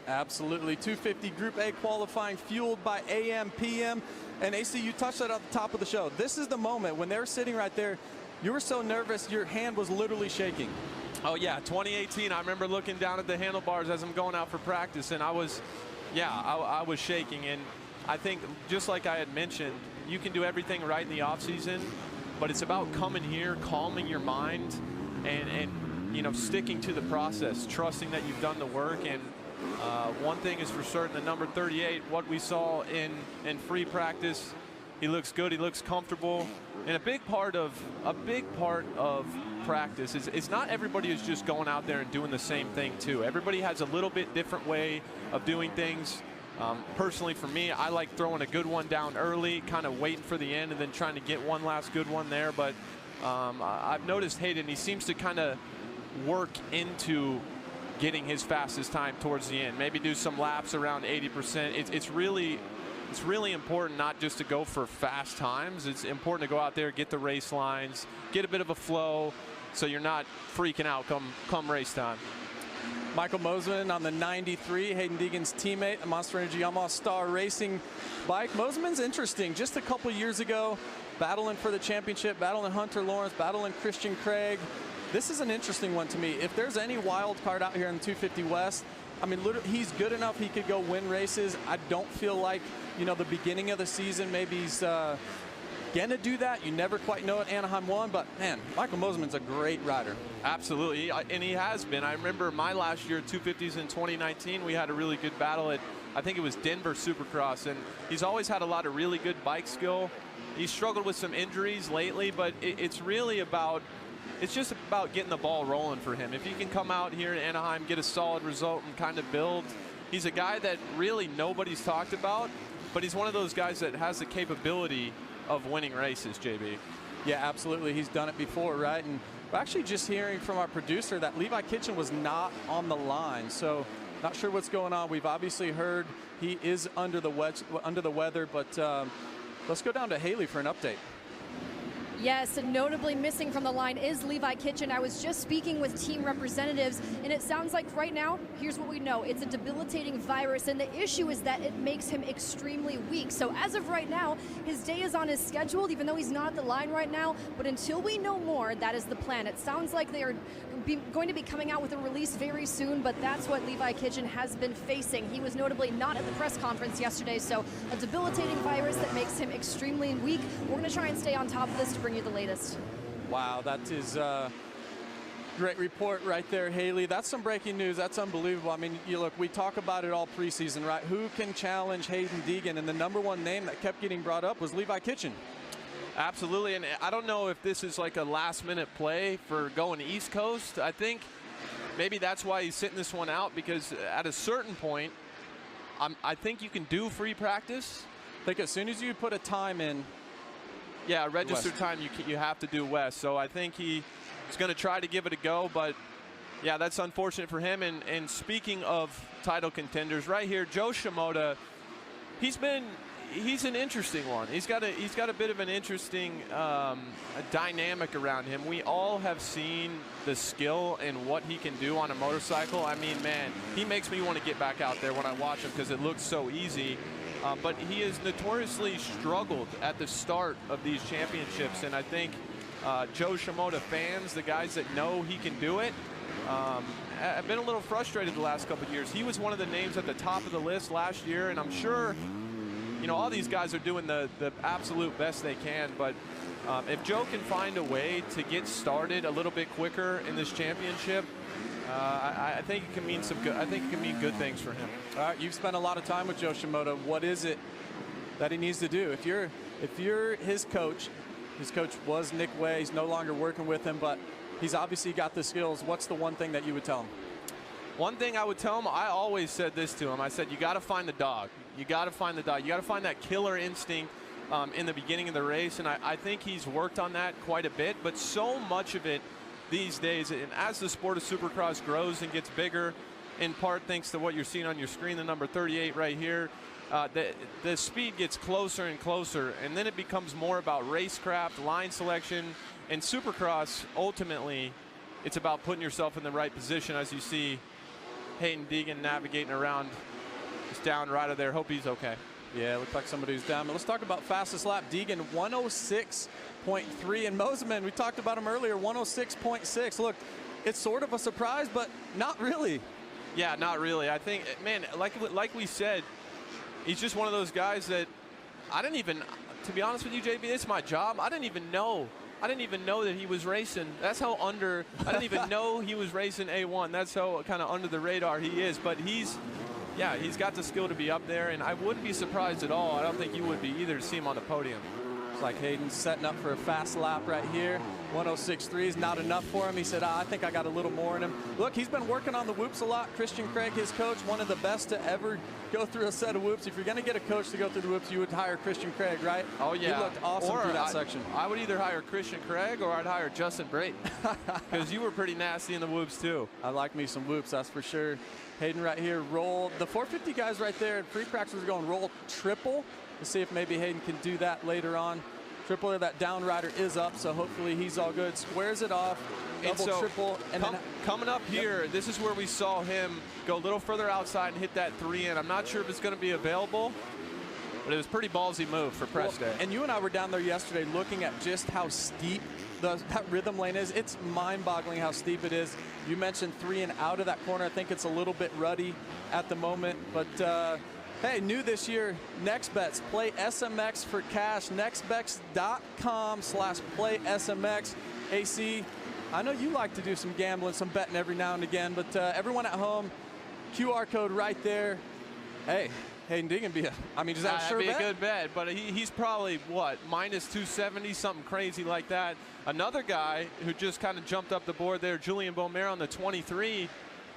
Absolutely. 250 Group A qualifying, fueled by AM, PM. And AC, you touched that at the top of the show. This is the moment when they're sitting right there. You were so nervous, your hand was literally shaking. Oh, yeah, 2018, I remember looking down at the handlebars as I'm going out for practice, and I was shaking. And I think, just like I had mentioned, you can do everything right in the offseason, but it's about coming here, calming your mind, and you know, sticking to the process, trusting that you've done the work. And one thing is for certain, the number 38, what we saw in free practice, he looks good, he looks comfortable. And a big part of practice is it's not everybody is just going out there and doing the same thing too. Everybody has a little bit different way of doing things. Personally, for me, I like throwing a good one down early, kind of waiting for the end and then trying to get one last good one there. But I've noticed Hayden, he seems to kind of work into getting his fastest time towards the end. Maybe do some laps around 80%. It's really important not just to go for fast times. It's important to go out there, get the race lines, get a bit of a flow, so you're not freaking out come race time. Michael Mosiman on the 93, Hayden Deegan's teammate, a Monster Energy Yamaha Star Racing bike. Mosiman's interesting. Just a couple years ago, battling for the championship, battling Hunter Lawrence, battling Christian Craig. This is an interesting one to me. If there's any wild card out here in the 250 West, I mean, literally, he's good enough he could go win races. I don't feel like, you know, the beginning of the season, maybe he's gonna do that. You never quite know at Anaheim 1, but man, Michael Mosiman's a great rider. Absolutely, and he has been. I remember my last year at 250s in 2019, we had a really good battle at, I think it was Denver Supercross, and he's always had a lot of really good bike skill. He's struggled with some injuries lately, but it's really about, it's just about getting the ball rolling for him. If he can come out here in Anaheim, get a solid result and kind of build, he's a guy that really nobody's talked about, but he's one of those guys that has the capability of winning races, JB. Yeah, absolutely. He's done it before, right? And we're actually just hearing from our producer that Levi Kitchen was not on the line, so not sure what's going on. We've obviously heard he is under the weather, but let's go down to Haley for an update. Yes, and notably missing from the line is Levi Kitchen. I was just speaking with team representatives, and it sounds like right now, here's what we know. It's a debilitating virus, and the issue is that it makes him extremely weak. So as of right now, his day is on his schedule, even though he's not at the line right now. But until we know more, that is the plan. It sounds like they are going to be coming out with a release very soon, but that's what Levi Kitchen has been facing. He was notably not at the press conference yesterday, so a debilitating virus that makes him extremely weak. We're going to try and stay on top of this to bring you the latest. Wow, that is a great report right there, Haley. That's some breaking news. That's unbelievable. I mean, you look, we talk about it all preseason, right? Who can challenge Hayden Deegan? And the #1 name that kept getting brought up was Levi Kitchen. Absolutely, and I don't know if this is like a last-minute play for going East Coast. I think maybe that's why he's sitting this one out, because at a certain point, I think you can do free practice. I think as soon as you put a time in, yeah, registered time, you have to do West. So I think he's going to try to give it a go, but yeah, that's unfortunate for him. And speaking of title contenders, right here, Joe Shimoda, he's an interesting one. He's got a bit of an interesting dynamic around him. We all have seen the skill and what he can do on a motorcycle. I mean, man, he makes me want to get back out there when I watch him because it looks so easy. But he has notoriously struggled at the start of these championships, and I think Joe Shimoda fans, the guys that know he can do it, have been a little frustrated the last couple of years. He was one of the names at the top of the list last year, and I'm sure, you know, all these guys are doing the absolute best they can, but if Joe can find a way to get started a little bit quicker in this championship, I think it can mean good things for him. All right, you've spent a lot of time with Joe Shimoda. What is it that he needs to do? If you're his coach was Nick Way. He's no longer working with him, but he's obviously got the skills. What's the one thing that you would tell him? One thing I would tell him, I always said this to him. I said, you got to find the dog. You got to find the dog. You got to find that killer instinct in the beginning of the race, and I think he's worked on that quite a bit. But so much of it these days, and as the sport of Supercross grows and gets bigger, in part thanks to what you're seeing on your screen, the number 38 right here, the speed gets closer and closer, and then it becomes more about racecraft, line selection, and Supercross, ultimately, it's about putting yourself in the right position, as you see Hayden Deegan navigating around this down rider there. Hope he's okay. Yeah, looked like somebody who's down. But let's talk about fastest lap. Deegan, 106.3. And Mosiman, we talked about him earlier, 106.6. Look, it's sort of a surprise, but not really. Yeah, not really. I think, man, like we said, he's just one of those guys that I didn't even, to be honest with you, JB, it's my job. I didn't even know that he was racing. That's how I didn't even know he was racing A1. That's how kind of under the radar he is. But he's got the skill to be up there, and I wouldn't be surprised at all. I don't think you would be either to see him on the podium. It's like Hayden's setting up for a fast lap right here. 106.3 is not enough for him. He said, I think I got a little more in him. Look, he's been working on the whoops a lot. Christian Craig, his coach, one of the best to ever go through a set of whoops. If you're going to get a coach to go through the whoops, you would hire Christian Craig, right? Oh, yeah. He looked awesome through that section. I would either hire Christian Craig or I'd hire Justin Brayton because you were pretty nasty in the whoops, too. I like me some whoops, that's for sure. Hayden right here, roll. The 450 guys right there at free practice are going roll triple. Let's see if maybe Hayden can do that later on. Triple, that down rider is up, so hopefully he's all good. Squares it off, double, triple. And coming up here, this is where we saw him go a little further outside and hit that 3 in. I'm not sure if it's going to be available, but it was a pretty ballsy move for press day. And you and I were down there yesterday looking at just how steep that rhythm lane is. It's mind-boggling how steep it is. You mentioned 3 in out of that corner. I think it's a little bit ruddy at the moment, but hey, new this year, Next Bets. Play SMX for cash. Nextbets.com/play SMX. AC, I know you like to do some gambling, some betting every now and again, but everyone at home, QR code right there. Hey, Hayden Deegan be a sure bet? A good bet, but he's probably, what, minus 270, something crazy like that. Another guy who just kind of jumped up the board there, Julian Beaumer on the 23.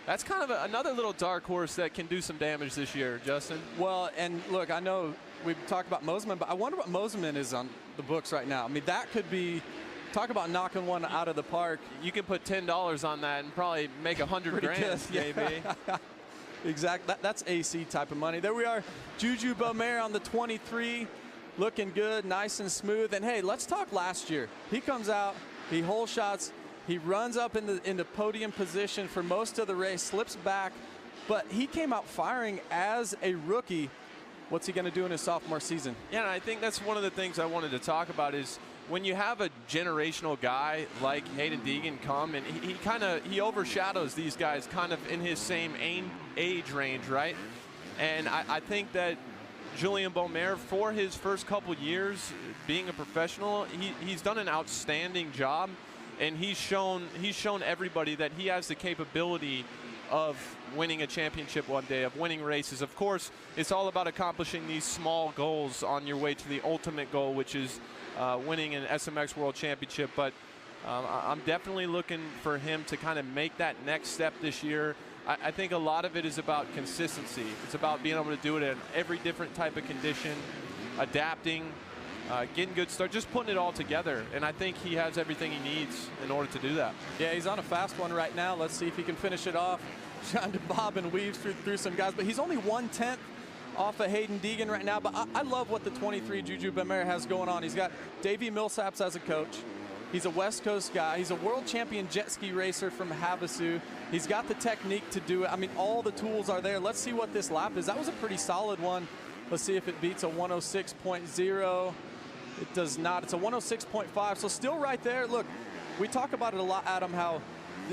That's kind of another little dark horse that can do some damage this year, Justin. Well, and look, I know we've talked about Mosiman, but I wonder what Mosiman is on the books right now. I mean, that could be, talk about knocking one out of the park. You can put $10 on that and probably make 100 grand, maybe. Exactly. That's AC type of money. There we are. Juju Beaumer on the 23, looking good, nice and smooth. And hey, let's talk last year. He comes out, he hole shots. He runs up in the podium position for most of the race, slips back, but he came out firing as a rookie. What's he going to do in his sophomore season? Yeah, and I think that's one of the things I wanted to talk about is when you have a generational guy like Hayden Deegan come, and he overshadows these guys kind of in his same age range, right? And I think that Julian Beaumer, for his first couple years being a professional, he's done an outstanding job. And he's shown everybody that he has the capability of winning a championship one day, of winning races. Of course, it's all about accomplishing these small goals on your way to the ultimate goal, which is winning an SMX World Championship. But I'm definitely looking for him to kind of make that next step this year. I think a lot of it is about consistency. It's about being able to do it in every different type of condition, adapting, getting good start, just putting it all together. And I think he has everything he needs in order to do that. Yeah, he's on a fast one right now. Let's see if he can finish it off. Trying to bob and weave through some guys, but he's only 1/10 off of Hayden Deegan right now. But I love what the 23 Juju Beaumer has going on. He's got Davey Millsaps as a coach. He's a West Coast guy. He's a world champion jet ski racer from Havasu. He's got the technique to do it. I mean, all the tools are there. Let's see what this lap is. That was a pretty solid one. Let's see if it beats a 106.0. It does not. It's a 106.5, so still right there. Look, we talk about it a lot, Adam, how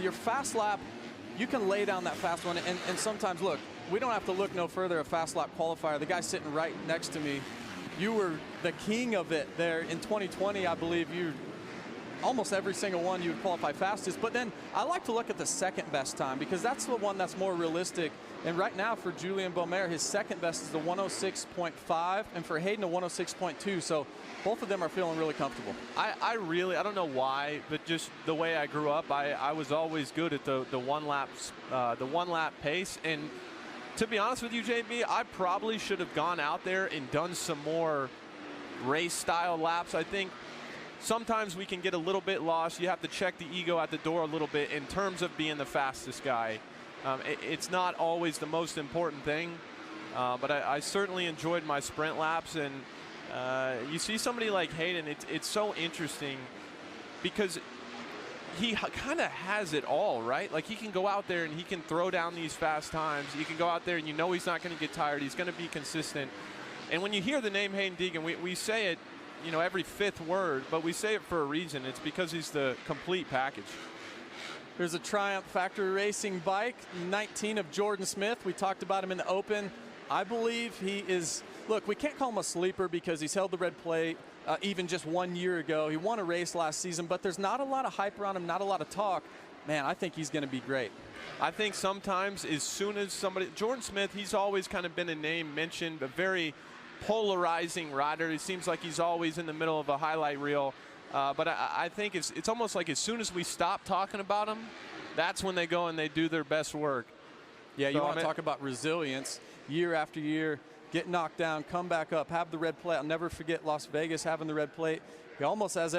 your fast lap, you can lay down that fast one, and sometimes, look, we don't have to look no further, a fast lap qualifier. The guy sitting right next to me, you were the king of it there in 2020, I believe. You almost every single one you would qualify fastest, but then I like to look at the second best time because that's the one that's more realistic. And right now for Julian Beaumer, his second best is the 106.5, and for Hayden a 106.2. So both of them are feeling really comfortable. I don't know why, but just the way I grew up, I was always good at the one lap pace. And to be honest with you, JB, I probably should have gone out there and done some more race style laps. I think sometimes we can get a little bit lost. You have to check the ego at the door a little bit in terms of being the fastest guy. It's not always the most important thing, but I certainly enjoyed my sprint laps. And you see somebody like Hayden, it's so interesting because he kind of has it all, right? Like, he can go out there and he can throw down these fast times. He can go out there and you know he's not going to get tired. He's going to be consistent. And when you hear the name Hayden Deegan, we say it, you know, every fifth word, but we say it for a reason. It's because he's the complete package. Here's a Triumph Factory Racing bike, 19 of Jordan Smith. We talked about him in the Open. I believe he is, look, we can't call him a sleeper because he's held the red plate even just 1 year ago. He won a race last season, but there's not a lot of hype around him, not a lot of talk. Man, I think he's going to be great. I think sometimes as soon as somebody, Jordan Smith, he's always kind of been a name mentioned, a very polarizing rider. It seems like he's always in the middle of a highlight reel. But I think it's almost like as soon as we stop talking about him, that's when they go and they do their best work. Yeah, you want to talk about resilience year after year, get knocked down, come back up, have the red plate. I'll never forget Las Vegas having the red plate. He almost has